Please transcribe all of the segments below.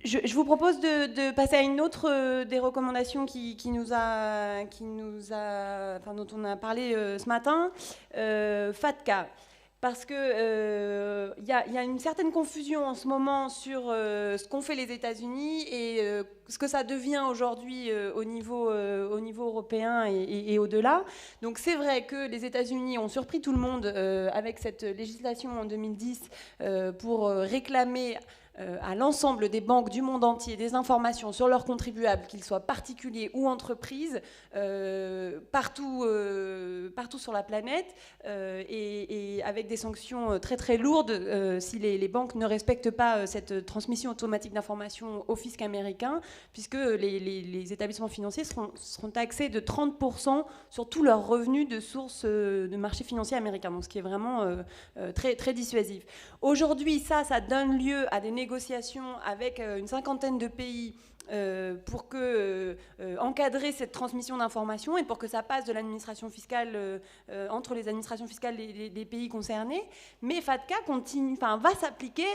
Je vous propose de passer à une autre des recommandations dont on a parlé ce matin, FATCA. Parce que y a une certaine confusion en ce moment sur ce qu'ont fait les États-Unis et ce que ça devient aujourd'hui au niveau européen et au-delà. Donc c'est vrai que les États-Unis ont surpris tout le monde avec cette législation en 2010 pour réclamer à l'ensemble des banques du monde entier des informations sur leurs contribuables, qu'ils soient particuliers ou entreprises, partout sur la planète, et avec des sanctions très très lourdes si les banques ne respectent pas cette transmission automatique d'informations au fisc américain, puisque les établissements financiers seront taxés de 30% sur tous leurs revenus de sources de marché financier américain, donc ce qui est vraiment très, très dissuasif. Aujourd'hui, ça donne lieu à des négociations avec une cinquantaine de pays pour encadrer cette transmission d'informations et pour que ça passe de l'administration fiscale entre les administrations fiscales des pays concernés. Mais FATCA va s'appliquer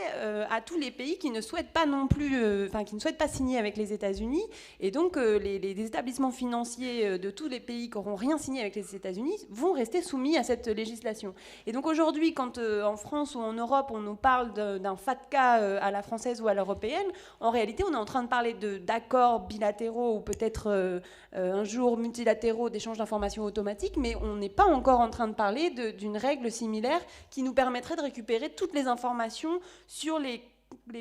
à tous les pays qui ne souhaitent pas non plus, qui ne souhaitent pas signer avec les États-Unis. Et donc les établissements financiers de tous les pays qui n'auront rien signé avec les États-Unis vont rester soumis à cette législation. Et donc aujourd'hui, quand en France ou en Europe on nous parle d'un FATCA à la française ou à l'européenne, en réalité on est en train de parler d'accords bilatéraux ou peut-être un jour multilatéraux d'échange d'informations automatiques, mais on n'est pas encore en train de parler d'une règle similaire qui nous permettrait de récupérer toutes les informations sur les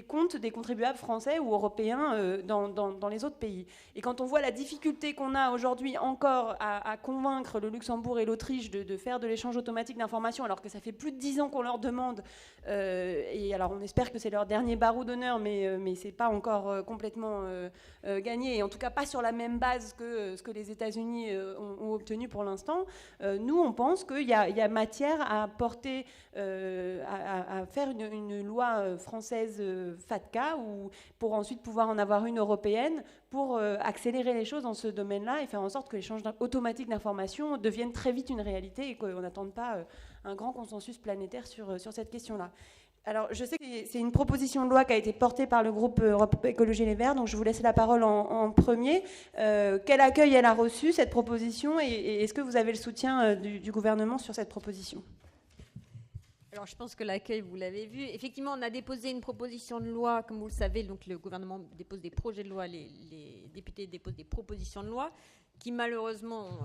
comptes des contribuables français ou européens dans les autres pays. Et quand on voit la difficulté qu'on a aujourd'hui encore à convaincre le Luxembourg et l'Autriche de faire de l'échange automatique d'informations, alors que ça fait plus de 10 ans qu'on leur demande, et alors on espère que c'est leur dernier barreau d'honneur, mais c'est pas encore complètement gagné, et en tout cas pas sur la même base que ce que les États-Unis ont obtenu pour l'instant. Nous, on pense qu'il y a matière à porter, à faire une loi française FATCA, ou pour ensuite pouvoir en avoir une européenne pour accélérer les choses dans ce domaine-là et faire en sorte que l'échange automatique d'informations devienne très vite une réalité et qu'on n'attende pas un grand consensus planétaire sur cette question-là. Alors, je sais que c'est une proposition de loi qui a été portée par le groupe Europe Écologie Les Verts, donc je vous laisse la parole en premier. Quel accueil elle a reçu, cette proposition, et est-ce que vous avez le soutien du gouvernement sur cette proposition ? Alors, je pense que l'accueil, vous l'avez vu. Effectivement, on a déposé une proposition de loi, comme vous le savez, donc le gouvernement dépose des projets de loi, les députés déposent des propositions de loi qui, malheureusement,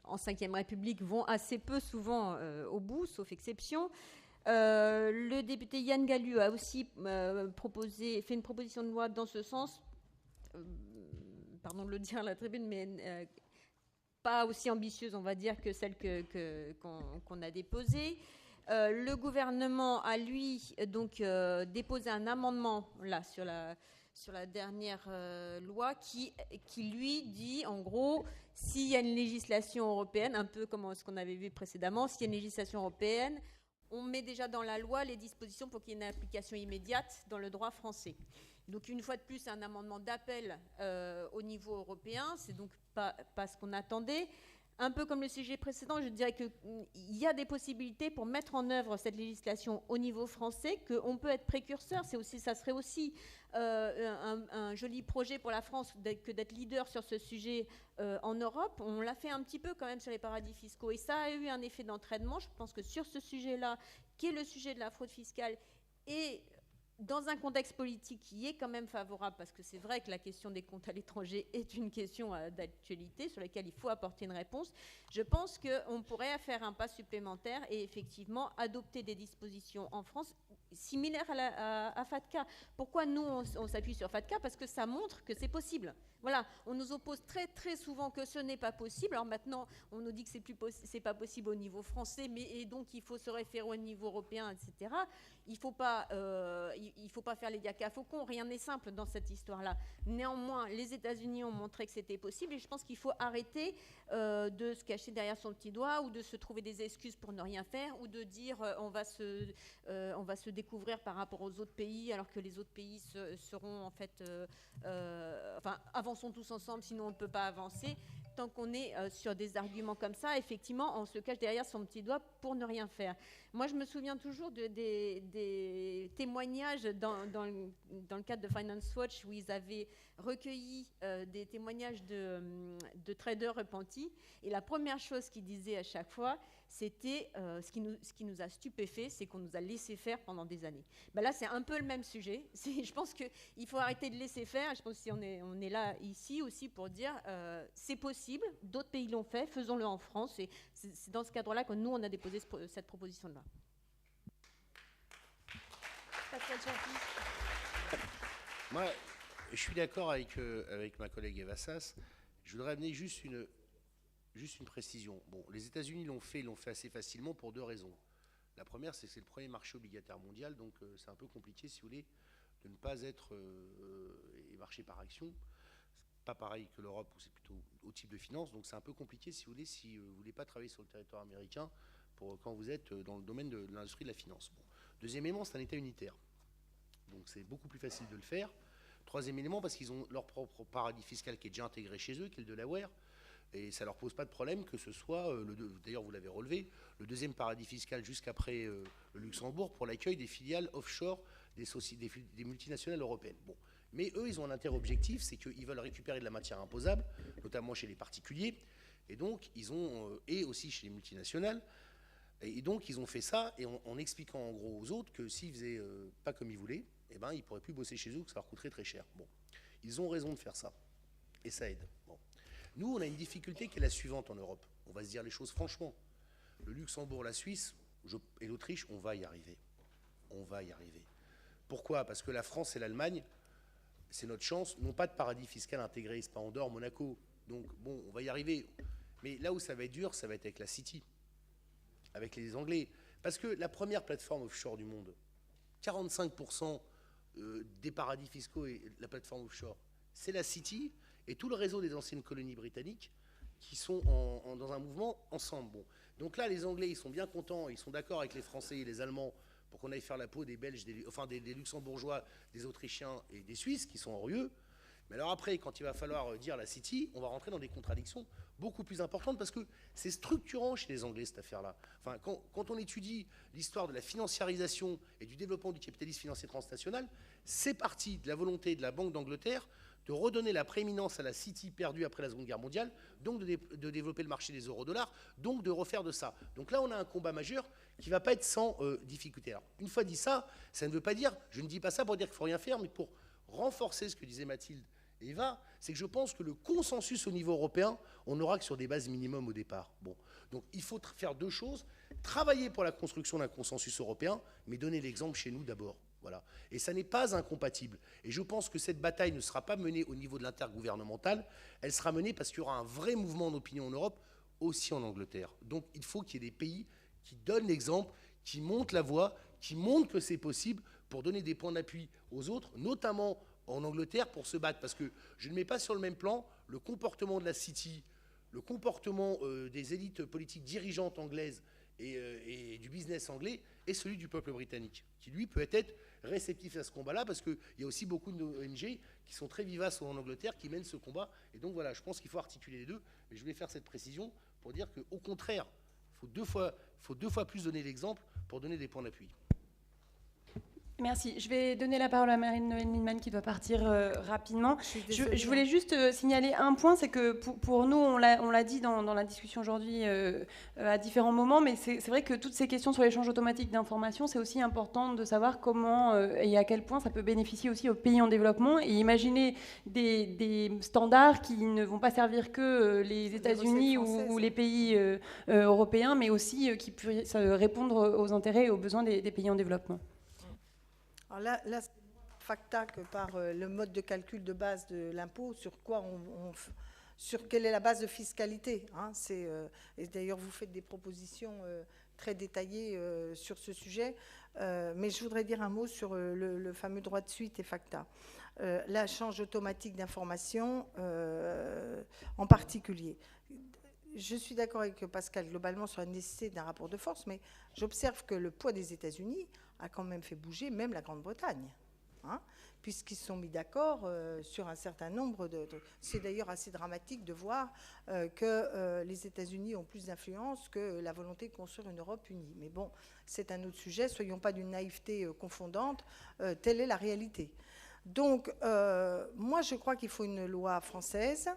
en Ve République, vont assez peu souvent au bout, sauf exception. Le député Yann Gallu a aussi fait une proposition de loi dans ce sens, pardon de le dire à la tribune, mais pas aussi ambitieuse, on va dire, que celle qu'on a déposée. Le gouvernement a, lui, donc déposé un amendement là, sur la dernière loi qui, lui, dit, en gros, s'il y a une législation européenne, un peu comme ce qu'on avait vu précédemment, s'il y a une législation européenne, on met déjà dans la loi les dispositions pour qu'il y ait une application immédiate dans le droit français. Donc, une fois de plus, c'est un amendement d'appel au niveau européen. C'est donc pas ce qu'on attendait. Un peu comme le sujet précédent, je dirais qu'il y a des possibilités pour mettre en œuvre cette législation au niveau français, qu'on peut être précurseur. Ça serait aussi un joli projet pour la France que d'être leader sur ce sujet en Europe. On l'a fait un petit peu quand même sur les paradis fiscaux et ça a eu un effet d'entraînement. Je pense que sur ce sujet-là, qui est le sujet de la fraude fiscale, et dans un contexte politique qui est quand même favorable, parce que c'est vrai que la question des comptes à l'étranger est une question d'actualité sur laquelle il faut apporter une réponse, je pense qu'on pourrait faire un pas supplémentaire et effectivement adopter des dispositions en France similaires à FATCA. Pourquoi nous, on s'appuie sur FATCA ? Parce que ça montre que c'est possible. Voilà, on nous oppose très très souvent que ce n'est pas possible. Alors maintenant, on nous dit que c'est pas possible au niveau français, et donc il faut se référer au niveau européen, etc. Il faut pas faire les diacres à faucon. Rien n'est simple dans cette histoire-là. Néanmoins, les États-Unis ont montré que c'était possible, et je pense qu'il faut arrêter de se cacher derrière son petit doigt ou de se trouver des excuses pour ne rien faire ou de dire on va se découvrir par rapport aux autres pays, alors que les autres pays seront en fait, avançons tous ensemble, sinon on ne peut pas avancer. Tant qu'on est sur des arguments comme ça, effectivement, on se cache derrière son petit doigt pour ne rien faire. Moi, je me souviens toujours des témoignages dans le cadre de Finance Watch, où ils avaient recueilli des témoignages de traders repentis. Et la première chose qu'ils disaient à chaque fois, c'était ce qui nous a stupéfait, c'est qu'on nous a laissé faire pendant des années. Ben là, c'est un peu le même sujet. Je pense qu'il faut arrêter de laisser faire. Je pense qu'on est là ici aussi pour dire c'est possible, d'autres pays l'ont fait, faisons-le en France. Et c'est dans ce cadre-là que nous, on a déposé cette proposition de loi. Pascal Chapuis. Moi, je suis d'accord avec ma collègue Eva Sas. Je voudrais amener juste une précision. Bon, les États-Unis l'ont fait assez facilement pour deux raisons. La première, c'est que c'est le premier marché obligataire mondial, donc c'est un peu compliqué, si vous voulez, de ne pas être marché par action. C'est pas pareil que l'Europe, où c'est plutôt au type de finance, donc c'est un peu compliqué, si vous voulez, si vous ne voulez pas travailler sur le territoire américain quand vous êtes dans le domaine de l'industrie de la finance. Bon. Deuxième élément, c'est un État unitaire. Donc c'est beaucoup plus facile de le faire. Troisième élément, parce qu'ils ont leur propre paradis fiscal qui est déjà intégré chez eux, qui est le Delaware. Et ça ne leur pose pas de problème que ce soit, d'ailleurs vous l'avez relevé, le deuxième paradis fiscal jusqu'après le Luxembourg pour l'accueil des filiales offshore des multinationales européennes. Bon. Mais eux, ils ont un intérêt objectif, c'est qu'ils veulent récupérer de la matière imposable, notamment chez les particuliers, et donc et aussi chez les multinationales. Et donc ils ont fait ça en expliquant en gros aux autres que s'ils faisaient pas comme ils voulaient, eh ben, ils ne pourraient plus bosser chez eux, que ça leur coûterait très cher. Bon. Ils ont raison de faire ça. Et ça aide. Bon. Nous, on a une difficulté qui est la suivante en Europe. On va se dire les choses franchement. Le Luxembourg, la Suisse et l'Autriche, on va y arriver. On va y arriver. Pourquoi ? Parce que la France et l'Allemagne, c'est notre chance, n'ont pas de paradis fiscal intégré. C'est pas Andorre, Monaco. Donc, bon, on va y arriver. Mais là où ça va être dur, ça va être avec la City, avec les Anglais. Parce que la première plateforme offshore du monde, 45% des paradis fiscaux et la plateforme offshore, c'est la City et tout le réseau des anciennes colonies britanniques qui sont dans un mouvement ensemble. Bon. Donc là, les Anglais, ils sont bien contents, ils sont d'accord avec les Français et les Allemands pour qu'on aille faire la peau des Belges, des Luxembourgeois, des Autrichiens et des Suisses qui sont orgueilleux. Mais alors après, quand il va falloir dire la City, on va rentrer dans des contradictions beaucoup plus importantes parce que c'est structurant chez les Anglais, cette affaire-là. Enfin, quand on étudie l'histoire de la financiarisation et du développement du capitalisme financier transnational, c'est parti de la volonté de la Banque d'Angleterre de redonner la prééminence à la City perdue après la Seconde Guerre mondiale, donc de développer le marché des euro-dollars, donc de refaire de ça. Donc là, on a un combat majeur qui ne va pas être sans difficulté. Alors, une fois dit ça, ça ne veut pas dire, je ne dis pas ça pour dire qu'il ne faut rien faire, mais pour renforcer ce que disait Mathilde et Eva, c'est que je pense que le consensus au niveau européen, on n'aura que sur des bases minimum au départ. Bon. Donc il faut faire deux choses, travailler pour la construction d'un consensus européen, mais donner l'exemple chez nous d'abord. Voilà. Et ça n'est pas incompatible. Et je pense que cette bataille ne sera pas menée au niveau de l'intergouvernemental, elle sera menée parce qu'il y aura un vrai mouvement d'opinion en Europe, aussi en Angleterre. Donc il faut qu'il y ait des pays qui donnent l'exemple, qui montrent la voie, qui montrent que c'est possible pour donner des points d'appui aux autres, notamment en Angleterre, pour se battre. Parce que je ne mets pas sur le même plan le comportement de la City, le comportement des élites politiques dirigeantes anglaises et du business anglais et celui du peuple britannique, qui lui peut être réceptif à ce combat-là, parce qu'il y a aussi beaucoup d'ONG qui sont très vivaces en Angleterre, qui mènent ce combat. Et donc voilà, je pense qu'il faut articuler les deux. Et je voulais faire cette précision pour dire qu'au contraire, il faut deux fois plus donner l'exemple pour donner des points d'appui. Merci. Je vais donner la parole à Marine-Noëlle Lienemann qui doit partir rapidement. Je voulais juste signaler un point, c'est que pour nous, on l'a dit dans la discussion aujourd'hui à différents moments, mais c'est vrai que toutes ces questions sur l'échange automatique d'informations, c'est aussi important de savoir comment et à quel point ça peut bénéficier aussi aux pays en développement. Et imaginer des standards qui ne vont pas servir que les États-Unis ou les pays européens, mais aussi qui puissent répondre aux intérêts et aux besoins des pays en développement. Alors là c'est FATCA que par le mode de calcul de base de l'impôt, sur quelle est la base de fiscalité. Hein, et d'ailleurs, vous faites des propositions très détaillées sur ce sujet. Mais je voudrais dire un mot sur le fameux droit de suite et FATCA. L'échange automatique d'informations en particulier. Je suis d'accord avec Pascal globalement sur la nécessité d'un rapport de force, mais j'observe que le poids des États-Unis a quand même fait bouger même la Grande-Bretagne, hein, puisqu'ils se sont mis d'accord sur un certain nombre de... C'est d'ailleurs assez dramatique de voir que les États-Unis ont plus d'influence que la volonté de construire une Europe unie. Mais bon, c'est un autre sujet, soyons pas d'une naïveté confondante, telle est la réalité. Donc, moi, je crois qu'il faut une loi française,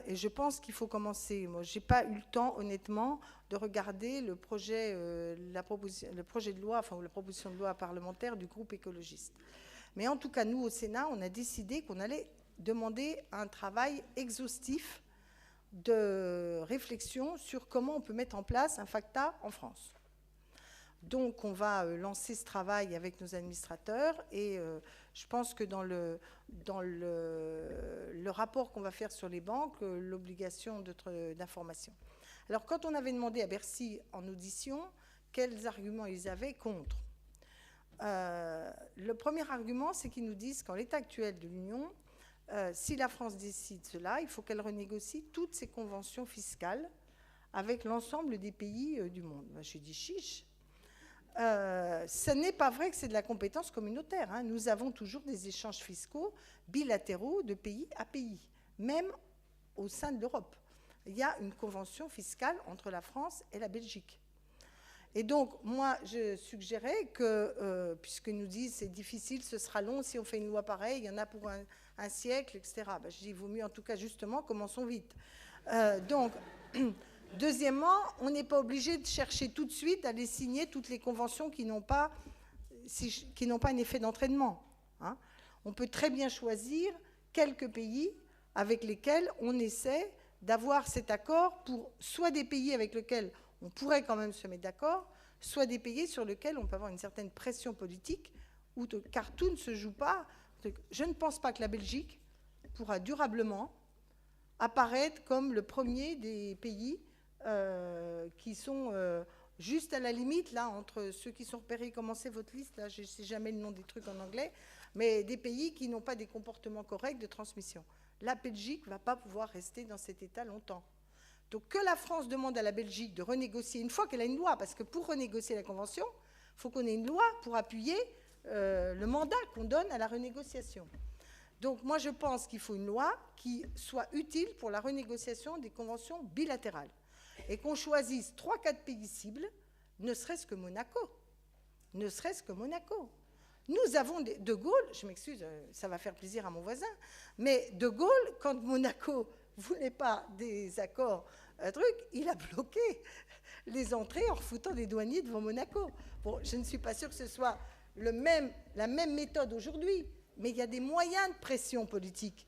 et je pense qu'il faut commencer. Moi, je n'ai pas eu le temps, honnêtement, de regarder le projet de loi, enfin, la proposition de loi parlementaire du groupe écologiste. Mais en tout cas, nous, au Sénat, on a décidé qu'on allait demander un travail exhaustif de réflexion sur comment on peut mettre en place un FACTA en France. Donc, on va lancer ce travail avec nos administrateurs et je pense que dans le rapport qu'on va faire sur les banques, l'obligation d'information. Alors, quand on avait demandé à Bercy en audition quels arguments ils avaient contre, le premier argument, c'est qu'ils nous disent qu'en l'état actuel de l'Union, si la France décide cela, il faut qu'elle renégocie toutes ses conventions fiscales avec l'ensemble des pays du monde. Ben, j'ai dit chiche. Ce n'est pas vrai que c'est de la compétence communautaire, hein. Nous avons toujours des échanges fiscaux bilatéraux de pays à pays, même au sein de l'Europe. Il y a une convention fiscale entre la France et la Belgique. Et donc, moi, je suggérais que, puisqu'ils nous disent c'est difficile, ce sera long, si on fait une loi pareille, il y en a pour un siècle, etc. Ben, je dis, il vaut mieux, en tout cas, justement, commençons vite. Donc, deuxièmement, on n'est pas obligé de chercher tout de suite à les signer toutes les conventions qui n'ont pas un effet d'entraînement, hein. On peut très bien choisir quelques pays avec lesquels on essaie d'avoir cet accord pour soit des pays avec lesquels on pourrait quand même se mettre d'accord, soit des pays sur lesquels on peut avoir une certaine pression politique, car tout ne se joue pas. Je ne pense pas que la Belgique pourra durablement apparaître comme le premier des pays qui sont juste à la limite, là, entre ceux qui sont repérés. Commencez votre liste, là, je ne sais jamais le nom des trucs en anglais, mais des pays qui n'ont pas des comportements corrects de transmission. La Belgique ne va pas pouvoir rester dans cet état longtemps. Donc que la France demande à la Belgique de renégocier, une fois qu'elle a une loi, parce que pour renégocier la Convention, il faut qu'on ait une loi pour appuyer le mandat qu'on donne à la renégociation. Donc moi je pense qu'il faut une loi qui soit utile pour la renégociation des conventions bilatérales. Et qu'on choisisse 3-4 pays cibles, ne serait-ce que Monaco. Ne serait-ce que Monaco. Nous avons De Gaulle, je m'excuse, ça va faire plaisir à mon voisin, mais De Gaulle, quand Monaco ne voulait pas des accords, il a bloqué les entrées en refoutant des douaniers devant Monaco. Bon, je ne suis pas sûre que ce soit la même méthode aujourd'hui, mais il y a des moyens de pression politique.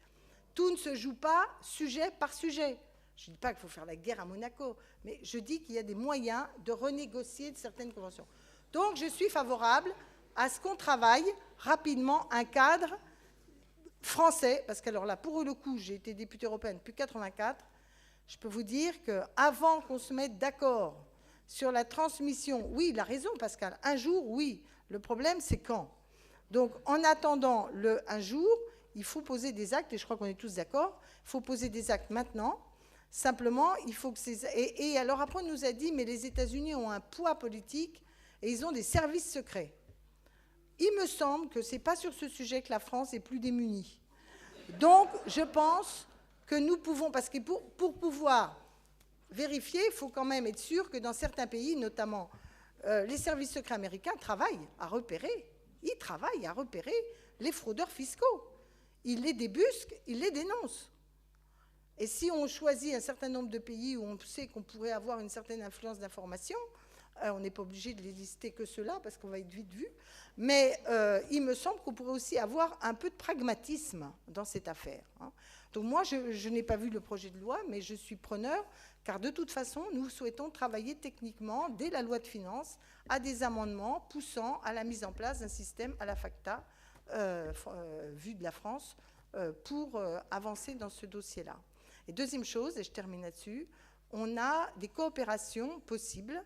Tout ne se joue pas sujet par sujet. Je ne dis pas qu'il faut faire la guerre à Monaco, mais je dis qu'il y a des moyens de renégocier certaines conventions. Donc, je suis favorable à ce qu'on travaille rapidement un cadre français, parce que alors là, pour le coup, j'ai été députée européenne depuis 1984, je peux vous dire qu'avant qu'on se mette d'accord sur la transmission, oui, il a raison, Pascal, un jour, oui, le problème, c'est quand. Donc, en attendant un jour, il faut poser des actes, et je crois qu'on est tous d'accord, il faut poser des actes maintenant. Simplement, il faut que ces... Et alors après, on nous a dit, mais les États-Unis ont un poids politique et ils ont des services secrets. Il me semble que ce n'est pas sur ce sujet que la France est plus démunie. Donc, je pense que nous pouvons... Parce que pour pouvoir vérifier, il faut quand même être sûr que dans certains pays, notamment les services secrets américains, travaillent à repérer. Ils travaillent à repérer les fraudeurs fiscaux. Ils les débusquent, ils les dénoncent. Et si on choisit un certain nombre de pays où on sait qu'on pourrait avoir une certaine influence d'information, on n'est pas obligé de les lister que ceux-là, parce qu'on va être vite vu, mais il me semble qu'on pourrait aussi avoir un peu de pragmatisme dans cette affaire, hein. Donc moi, je n'ai pas vu le projet de loi, mais je suis preneur, car de toute façon, nous souhaitons travailler techniquement, dès la loi de finances, à des amendements poussant à la mise en place d'un système à la FACTA, vu de la France, pour avancer dans ce dossier-là. Et deuxième chose, et je termine là-dessus, on a des coopérations possibles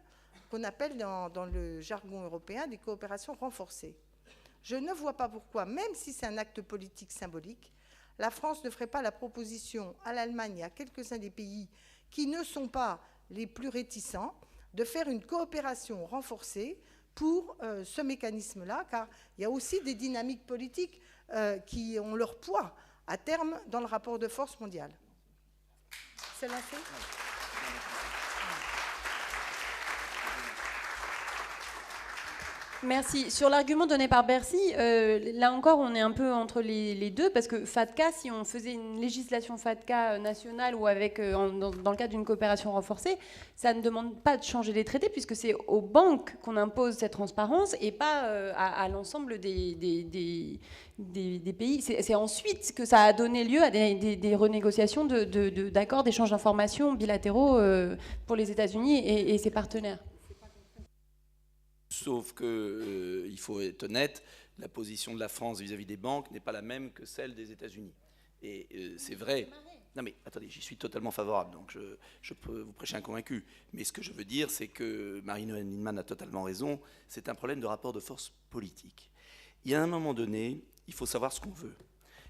qu'on appelle dans le jargon européen des coopérations renforcées. Je ne vois pas pourquoi, même si c'est un acte politique symbolique, la France ne ferait pas la proposition à l'Allemagne et à quelques-uns des pays qui ne sont pas les plus réticents de faire une coopération renforcée pour ce mécanisme-là, car il y a aussi des dynamiques politiques qui ont leur poids à terme dans le rapport de force mondial. C'est la fait. Merci. Sur l'argument donné par Bercy, là encore, on est un peu entre les deux, parce que FATCA, si on faisait une législation FATCA nationale ou avec, dans le cadre d'une coopération renforcée, ça ne demande pas de changer les traités, puisque c'est aux banques qu'on impose cette transparence et pas à l'ensemble des pays. C'est ensuite que ça a donné lieu à des renégociations d'accords d'échange d'informations bilatéraux pour les États-Unis et ses partenaires. Sauf qu'il faut être honnête, la position de la France vis-à-vis des banques n'est pas la même que celle des États-Unis. Et c'est vrai. Non mais attendez, j'y suis totalement favorable, donc je peux vous prêcher un convaincu. Mais ce que je veux dire, c'est que Marie-Noëlle Lienemann a totalement raison, c'est un problème de rapport de force politique. Il y a un moment donné, il faut savoir ce qu'on veut.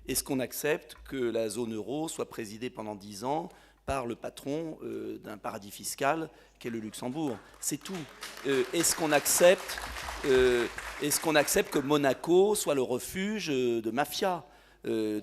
Est-ce qu'on accepte que la zone euro soit présidée pendant 10 ans par le patron d'un paradis fiscal qu'est le Luxembourg? C'est tout. Est-ce qu'on accepte que Monaco soit le refuge de mafia?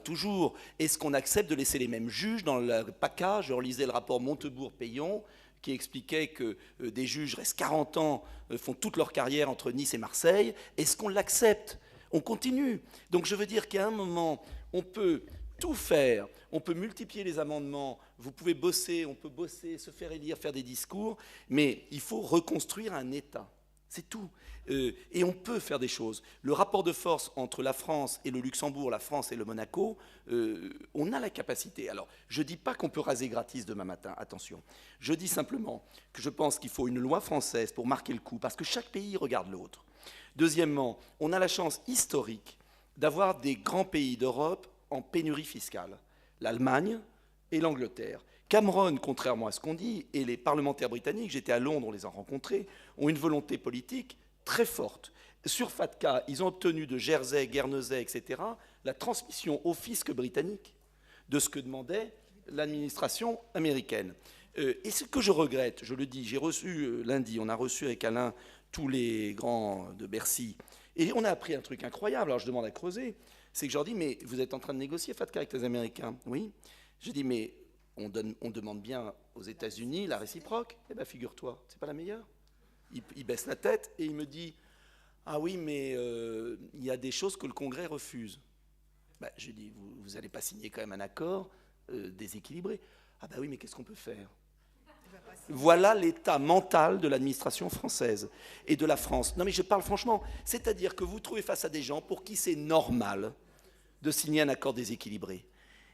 Toujours. Est-ce qu'on accepte de laisser les mêmes juges dans le PACA? Je relisais le rapport Montebourg-Payon qui expliquait que des juges restent 40 ans, font toute leur carrière entre Nice et Marseille. Est-ce qu'on l'accepte? On continue. Donc je veux dire qu'à un moment, on peut tout faire, on peut multiplier les amendements, vous pouvez bosser, on peut bosser, se faire élire, faire des discours, mais il faut reconstruire un État. C'est tout. Et on peut faire des choses. Le rapport de force entre la France et le Luxembourg, la France et le Monaco, on a la capacité. Alors, je ne dis pas qu'on peut raser gratis demain matin, attention. Je dis simplement que je pense qu'il faut une loi française pour marquer le coup, parce que chaque pays regarde l'autre. Deuxièmement, on a la chance historique d'avoir des grands pays d'Europe en pénurie fiscale, l'Allemagne et l'Angleterre. Cameron, contrairement à ce qu'on dit, et les parlementaires britanniques, j'étais à Londres, on les a rencontrés, ont une volonté politique très forte. Sur FATCA, ils ont obtenu de Jersey, Guernesey, etc., la transmission au fisc britannique de ce que demandait l'administration américaine. Et ce que je regrette, je le dis, j'ai reçu lundi, on a reçu avec Alain tous les grands de Bercy, et on a appris un truc incroyable, alors je demande à creuser, c'est que je leur dis, mais vous êtes en train de négocier FATCA avec les Américains? Oui. Je dis, mais on demande bien aux États-Unis la réciproque. Eh bien, figure-toi, c'est pas la meilleure. Il baisse la tête et il me dit, ah oui, mais il y a des choses que le Congrès refuse. Ben, je dis, vous n'allez pas signer quand même un accord déséquilibré? Ah ben oui, mais qu'est-ce qu'on peut faire? Voilà l'état mental de l'administration française et de la France. Non mais je parle franchement, c'est-à-dire que vous trouvez face à des gens pour qui c'est normal de signer un accord déséquilibré.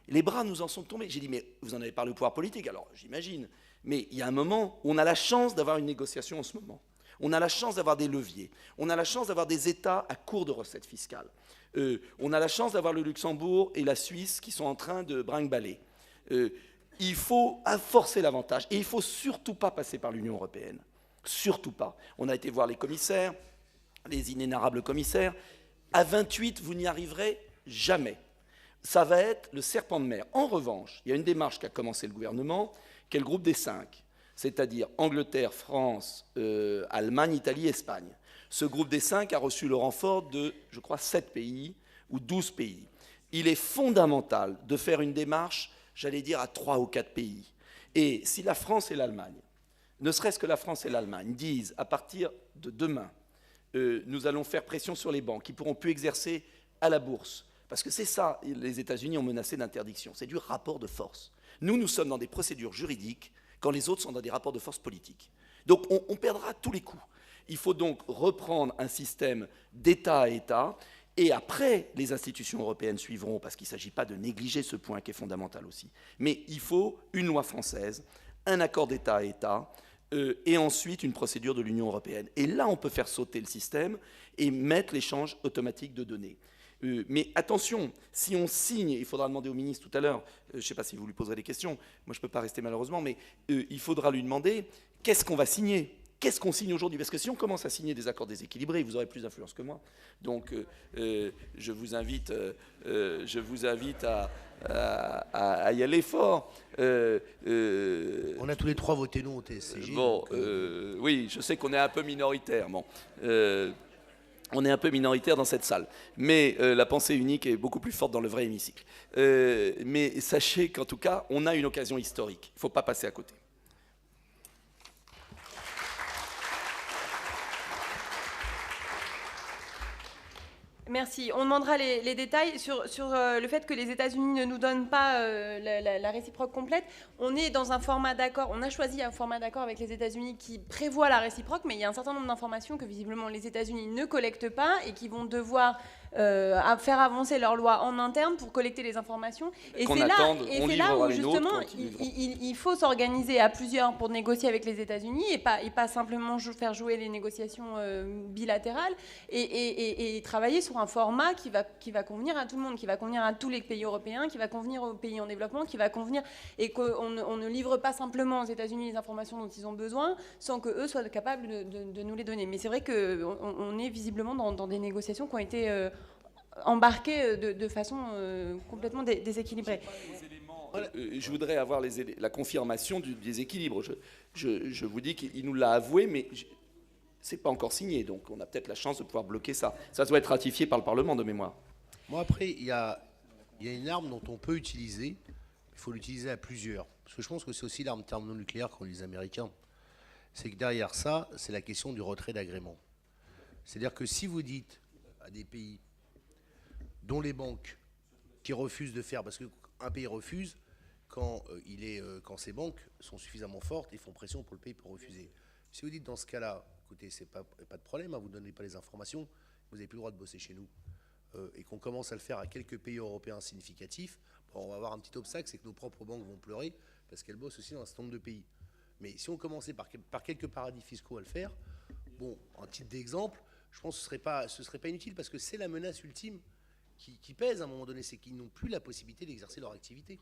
Les bras nous en sont tombés. J'ai dit, mais vous en avez parlé au pouvoir politique, alors j'imagine. Mais il y a un moment où on a la chance d'avoir une négociation en ce moment. On a la chance d'avoir des leviers. On a la chance d'avoir des États à court de recettes fiscales. On a la chance d'avoir le Luxembourg et la Suisse qui sont en train de brinque-baller. Il faut forcer l'avantage. Et il ne faut surtout pas passer par l'Union européenne. Surtout pas. On a été voir les commissaires, les inénarrables commissaires. À 28, vous n'y arriverez jamais. Ça va être le serpent de mer. En revanche, il y a une démarche qu'a commencé le gouvernement, qui est le groupe des 5, c'est-à-dire Angleterre, France, Allemagne, Italie, Espagne. Ce groupe des 5 a reçu le renfort de, je crois, 7 pays ou 12 pays. Il est fondamental de faire une démarche, j'allais dire, à 3 ou 4 pays. Et si la France et l'Allemagne, ne serait-ce que la France et l'Allemagne, disent à partir de demain, nous allons faire pression sur les banques qui ne pourront plus exercer à la bourse, parce que c'est ça, les États-Unis ont menacé d'interdiction, c'est du rapport de force. Nous sommes dans des procédures juridiques quand les autres sont dans des rapports de force politiques. Donc on perdra tous les coups. Il faut donc reprendre un système d'État à État, et après, les institutions européennes suivront, parce qu'il ne s'agit pas de négliger ce point qui est fondamental aussi. Mais il faut une loi française, un accord d'État à État, et ensuite une procédure de l'Union européenne. Et là, on peut faire sauter le système et mettre l'échange automatique de données. Mais attention, si on signe, il faudra demander au ministre tout à l'heure, je ne sais pas si vous lui poserez des questions, moi je ne peux pas rester malheureusement, mais il faudra lui demander qu'est-ce qu'on va signer, qu'est-ce qu'on signe aujourd'hui? Parce que si on commence à signer des accords déséquilibrés, vous aurez plus d'influence que moi. Donc, je vous invite à y aller fort. On a tous les trois voté non au TSCG. Bon, oui, je sais qu'on est un peu minoritaire. Bon, on est un peu minoritaire dans cette salle, mais la pensée unique est beaucoup plus forte dans le vrai hémicycle. Mais sachez qu'en tout cas, on a une occasion historique. Il ne faut pas passer à côté. Merci. On demandera les détails sur le fait que les États-Unis ne nous donnent pas la réciproque complète. On est dans un format d'accord, on a choisi un format d'accord avec les États-Unis qui prévoit la réciproque, mais il y a un certain nombre d'informations que visiblement les États-Unis ne collectent pas et qui vont devoir faire avancer leur loi en interne pour collecter les informations. Et c'est là où justement il faut s'organiser à plusieurs pour négocier avec les États-Unis et pas simplement faire jouer les négociations bilatérales et travailler sur un format qui va convenir à tout le monde, qui va convenir à tous les pays européens, qui va convenir aux pays en développement, qui va convenir et qu'on ne livre pas simplement aux États-Unis les informations dont ils ont besoin sans qu'eux soient capables de nous les donner. Mais c'est vrai qu'on est visiblement dans des négociations qui ont été embarquées de façon complètement déséquilibrée. Je voudrais avoir la confirmation du déséquilibre. Je vous dis qu'il nous l'a avoué, mais c'est pas encore signé, donc on a peut-être la chance de pouvoir bloquer ça. Ça doit être ratifié par le Parlement de mémoire. Moi, après, il y a une arme dont on peut utiliser, il faut l'utiliser à plusieurs. Parce que je pense que c'est aussi l'arme thermonucléaire qu'ont les Américains. C'est que derrière ça, c'est la question du retrait d'agrément. C'est-à-dire que si vous dites à des pays dont les banques qui refusent de faire, parce qu'un pays refuse quand ces banques sont suffisamment fortes et font pression pour le pays pour refuser. Si vous dites dans ce cas-là, écoutez, c'est pas de problème, hein, vous ne donnez pas les informations, vous n'avez plus le droit de bosser chez nous, et qu'on commence à le faire à quelques pays européens significatifs, bon, on va avoir un petit obstacle, c'est que nos propres banques vont pleurer, parce qu'elles bossent aussi dans un certain nombre de pays. Mais si on commençait par quelques paradis fiscaux à le faire, bon, en titre d'exemple, je pense que ce serait pas inutile, parce que c'est la menace ultime qui pèse à un moment donné, c'est qu'ils n'ont plus la possibilité d'exercer leur activité.